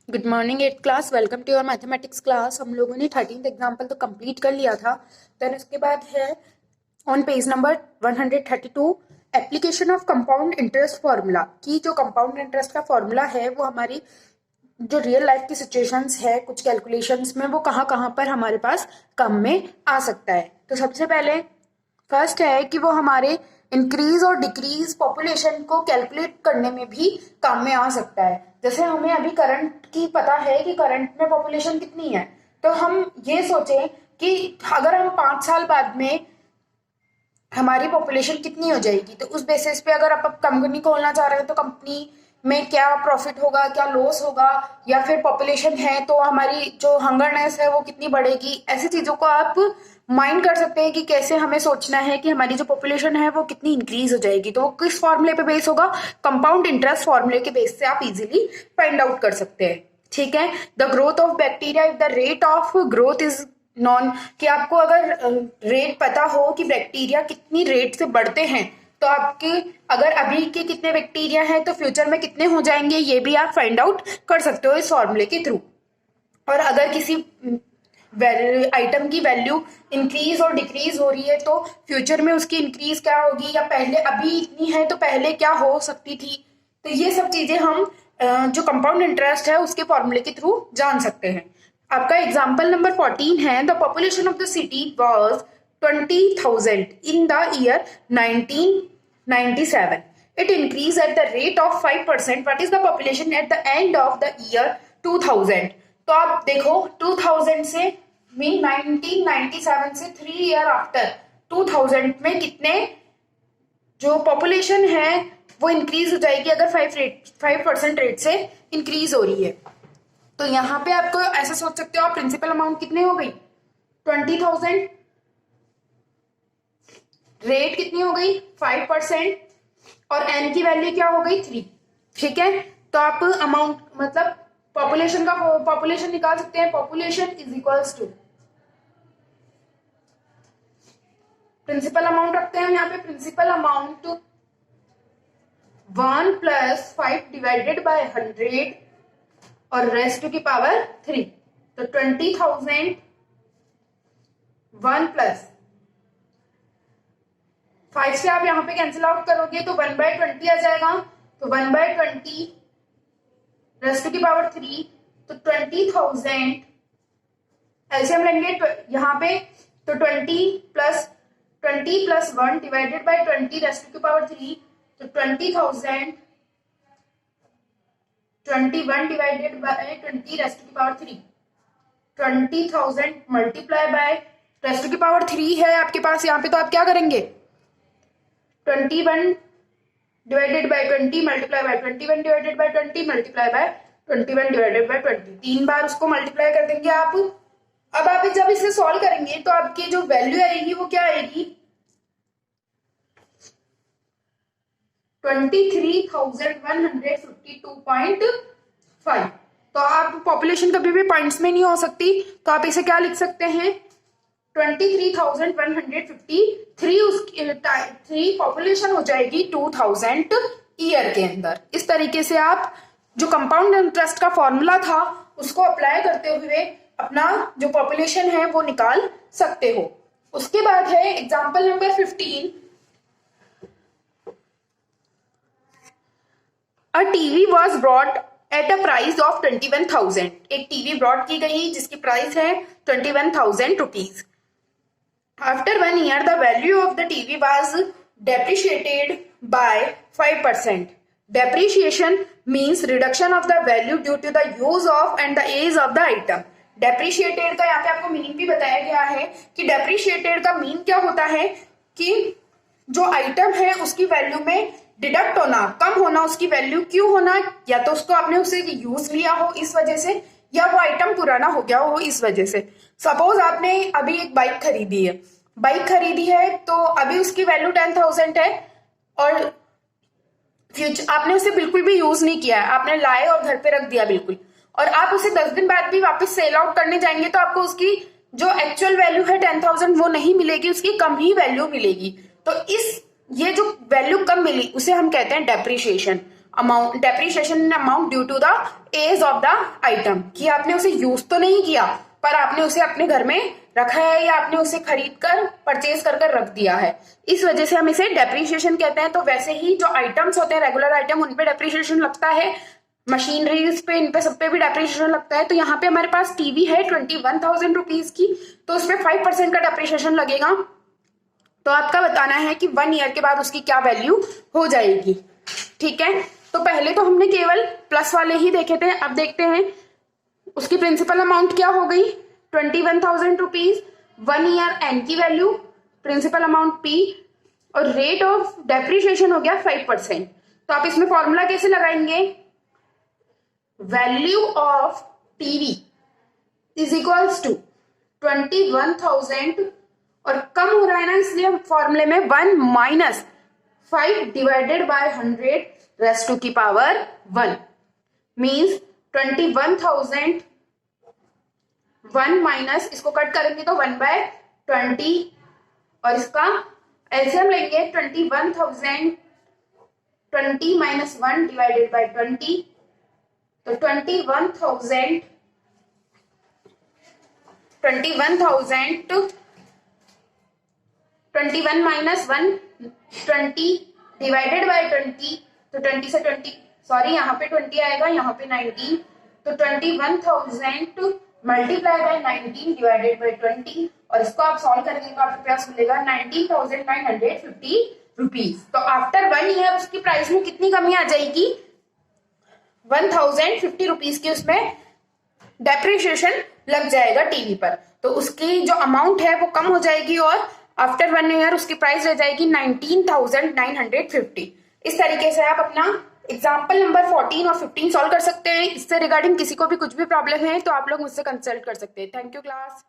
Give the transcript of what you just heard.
Good morning at class. Welcome to your mathematics class. हम लोगों ने 13th एग्जाम्पल तो कंप्लीट कर लिया था। देन उसके बाद है on page number 132 application of compound interest formula. की जो कंपाउंड इंटरेस्ट का फॉर्मूला है वो हमारी जो रियल लाइफ की सिचुएशंस है, कुछ कैलकुलेशंस में वो कहाँ कहाँ पर हमारे पास काम में आ सकता है। तो सबसे पहले फर्स्ट है कि वो हमारे इंक्रीज और डिक्रीज पॉपुलेशन को कैलकुलेट करने में भी काम में आ सकता है। जैसे हमें अभी करंट की पता है कि करंट में पॉपुलेशन कितनी है, तो हम ये सोचें कि अगर हम 5 साल बाद में हमारी पॉपुलेशन कितनी हो जाएगी, तो उस बेसिस पे अगर आप कंपनी खोलना चाह रहे हो तो कंपनी में क्या प्रॉफिट होगा, क्या लॉस होगा, या फिर पॉपुलेशन है तो हमारी जो हंगरनेस है वो कितनी बढ़ेगी। ऐसी चीजों को आप माइंड कर सकते हैं कि कैसे हमें सोचना है कि हमारी जो पॉपुलेशन है वो कितनी इंक्रीज हो जाएगी। तो वो किस फॉर्मूले पे बेस होगा? कंपाउंड इंटरेस्ट फॉर्मूले के बेस से आप इजीली फाइंड आउट कर सकते हैं। ठीक है। The growth of bacteria if the rate of growth is non, कि आपको अगर रेट पता हो कि बैक्टीरिया कितनी रेट से बढ़ते हैं, तो आपके अगर अभी के कितने बैक्टीरिया हैं तो फ्यूचर में कितने हो जाएंगे, ये भी आप फाइंड आउट कर सकते हो इस फॉर्मूले के थ्रू। और अगर किसी आइटम की वैल्यू इंक्रीज और डिक्रीज हो रही है तो फ्यूचर में उसकी इंक्रीज क्या होगी, या पहले अभी इतनी है तो पहले क्या हो सकती थी। तो ये सब चीजें हम जो कंपाउंड इंटरेस्ट है उसके फॉर्मूले के थ्रू जान सकते हैं। आपका एग्जाम्पल नंबर 14 है, the population of the city was 20,000 in the year 1997. It increased at the rate of 5%. What is the population at the end of the year 2000? तो आप देखो 2000 से मीन 1997 से 3 ईयर आफ्टर 2000 में कितने जो पॉपुलेशन है वो इंक्रीज हो जाएगी अगर 5% रेट से इंक्रीज हो रही है। तो यहाँ पे आपको ऐसा सोच सकते हो, आप प्रिंसिपल अमाउंट कितने हो गई 20,000, रेट कितनी हो गई 5%, और एन की वैल्यू क्या हो गई 3। ठीक है। तो आप अमाउंट मतलब पॉपुलेशन निकाल सकते हैं। Population is equals to principal amount रखते हैं हम यहाँ पे। प्रिंसिपल अमाउंट 1 + 5 डिवाइडेड बाय 100 और रेस्ट की पावर 3। तो 20,000 1 + 5 से आप यहाँ पे कैंसिल आउट करोगे तो 1/20 आ जाएगा। तो 1/20 रेस्ट की पावर 3, तो 20,000 एलसीएम लेंगे यहाँ पे, तो 20 + 1 डिवाइडेड बाय 20 रेस्ट की पावर 3, तो 20,000 21 डिवाइडेड बाय 20 रेस्ट की पावर 3, 20,000 मल्टीप्लाई बाय रेस्ट की पावर 3 है आपके पास यहाँ पे। तो आप क्या करेंगे 21 divided by 20 multiply by 21 divided by 20 multiply by 21 divided by 20, 3 बार उसको मल्टीप्लाई कर देंगे आप। अब आप जब इसे सॉल्व करेंगे तो आपकी जो वैल्यू आएगी वो क्या आएगी 23,152.5। तो आप पॉपुलेशन कभी भी पॉइंट्स में नहीं हो सकती, तो आप इसे क्या लिख सकते हैं 23,153 पॉपुलेशन हो जाएगी 2000 ईयर के अंदर। इस तरीके से आप जो कंपाउंड इंटरेस्ट का फॉर्मूला था उसको अप्लाई करते हुए अपना जो पॉपुलेशन है वो निकाल सकते हो। उसके बाद है example number 15। A TV was brought at a price of 21,000। एक टीवी ब्रॉट की गई जिसकी प्राइस है 21,000 rupees. After 1 year the value of the TV was depreciated by 5%. Depreciation means reduction of the value due to the use of and the age of the item. Depreciated का यहाँ पे आपको meaning भी बताया गया है कि depreciated का मीन क्या होता है कि जो आइटम है उसकी वैल्यू में डिडक्ट होना, कम होना, उसकी वैल्यू क्यों होना, या तो उसको आपने उसे यूज लिया हो इस वजह से, या वो आइटम पुराना हो गया हो इस वजह से। सपोज आपने अभी एक बाइक खरीदी है तो अभी उसकी वैल्यू 10,000 है और फ्यूचर आपने उसे बिल्कुल भी यूज नहीं किया है, आपने लाए और घर पे रख दिया बिल्कुल, और आप उसे 10 दिन बाद भी वापस सेल आउट करने जाएंगे तो आपको उसकी जो एक्चुअल वैल्यू है 10,000 वो नहीं मिलेगी, उसकी कम ही वैल्यू मिलेगी। तो ये जो वैल्यू कम मिली उसे हम कहते हैं depreciation. Amount, depreciation amount due to the age of the item, कि आपने उसे यूज तो नहीं किया पर आपने उसे अपने घर में रखा है या आपने उसे खरीद कर परचेज कर रख दिया है, इस वजह से हम इसे डेप्रिसिएशन कहते हैं। तो वैसे ही जो आइटम्स होते हैं रेगुलर आइटम, उन पे डेप्रिसिएशन लगता है, मशीनरीज पे, इन पे सब पे भी डेप्रिसिएशन लगता है। तो यहाँ पे हमारे पास टीवी है 21,000 रुपीज की, तो उस पर 5% का डेप्रिसिएशन लगेगा। तो आपका बताना है कि 1 ईयर के बाद उसकी क्या वैल्यू हो जाएगी। ठीक है, तो पहले तो हमने केवल प्लस वाले ही देखे थे, अब देखते हैं उसकी प्रिंसिपल अमाउंट क्या हो गई, 21,000 रुपीज, 1 ईयर एन की वैल्यू, प्रिंसिपल अमाउंट पी, और रेट ऑफ डेप्रिसिएशन हो गया 5%। तो आप इसमें फॉर्मूला कैसे लगाएंगे, value of TV is equals to 21,000, और कम हो रहा है ना इसलिए फॉर्मूले में 1 minus 5 divided by 100 raised to की पावर 1 मीन्स 21,000, 1 माइनस, इसको कट करेंगे तो 1/20, और इसका एलसीएम लेंगे 21,000, 20 माइनस 1 डिवाइडेड बाय 20, तो 21,000 21 माइनस 1 20 डिवाइडेड बाय 20, तो 20 से 20, सॉरी यहाँ पे 20 आएगा, यहाँ पे 19, तो 21,000 मल्टीप्लाई बाय 19 डिवाइडेड बाय 20, और इसको आप सॉल्व करेंगे तो आपके पास मिलेगा 19,950 रुपीज। तो आफ्टर 1 ईयर उसकी प्राइस में कितनी कमी आ जाएगी, 1,050 रुपीज की उसमें डेप्रिसिएशन लग जाएगा टीवी पर, तो उसकी जो अमाउंट है वो कम हो जाएगी और आफ्टर 1 ईयर उसकी प्राइस रह जाएगी 19,950। इस तरीके से आप अपना एग्जाम्पल नंबर 14 और 15 सॉल्व कर सकते हैं। इससे रिगार्डिंग किसी को भी कुछ भी प्रॉब्लम है तो आप लोग मुझसे कंसल्ट कर सकते हैं। Thank you class.